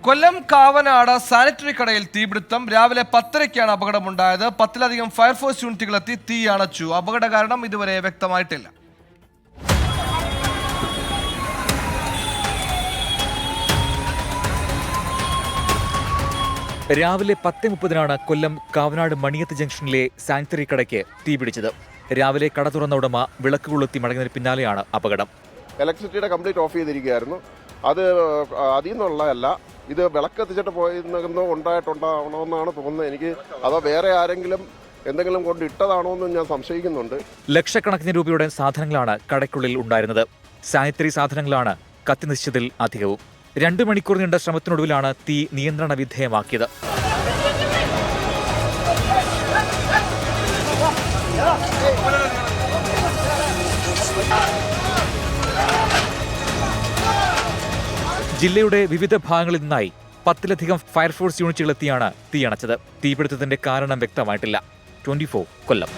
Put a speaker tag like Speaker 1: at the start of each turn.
Speaker 1: കൊല്ലം Kavanad sanitary കടയിൽ തീപിടുത്തം. രാവിലെ 10:30-ക്കാണ് അപകടമുണ്ടായത്. 10-ലധികം ഫയർഫോഴ്സ് യൂണിറ്റുകളെത്തി തീ അണച്ചു. അപകട കാരണം ഇതുവരെ വ്യക്തമായിട്ടില്ല.
Speaker 2: രാവിലെ 10:30-നാണ് കൊല്ലം കാവനാട് മണിയത്ത് ജംഗ്ഷനിലെ സാനിറ്ററി കടയ്ക്ക് തീപിടിച്ചത്. രാവിലെ കട തുറന്ന ഉടമ വിളക്ക് കൊളുത്തി മടങ്ങുന്നതിന് പിന്നാലെയാണ് അപകടം.
Speaker 3: ഇലക്ട്രിസിറ്റിയുടെ കംപ്ലീറ്റ് ഓഫ് ചെയ്തിരിക്കുകയായിരുന്നു. അത് അതിൽ നിന്നുള്ളതല്ല, ഇത് വിളക്കെത്തിച്ചിട്ട് പോയിരുന്നോ ഉണ്ടായിട്ടുണ്ടാവണമെന്നാണ് തോന്നുന്നത് എനിക്ക്. അതോ വേറെ ആരെങ്കിലും എന്തെങ്കിലും കൊണ്ട് ഇട്ടതാണോ എന്ന് ഞാൻ സംശയിക്കുന്നുണ്ട്.
Speaker 2: ലക്ഷക്കണക്കിന് രൂപയുടെ സാധനങ്ങളാണ് കടയ്ക്കുള്ളിൽ ഉണ്ടായിരുന്നത്. സാനിറ്ററി സാധനങ്ങളാണ് കത്തിനശിച്ചതിൽ അധികവും. 2 മണിക്കൂർ നീണ്ട ശ്രമത്തിനൊടുവിലാണ് തീ നിയന്ത്രണ വിധേയമാക്കിയത്. ജില്ലയുടെ വിവിധ ഭാഗങ്ങളിൽ നിന്നായി 10-ലധികം ഫയർഫോഴ്സ് യൂണിറ്റുകളെത്തിയാണ് തീയണച്ചത്. തീപിടുത്തത്തിന്റെ കാരണം വ്യക്തമായിട്ടില്ല. 24 കൊല്ലം.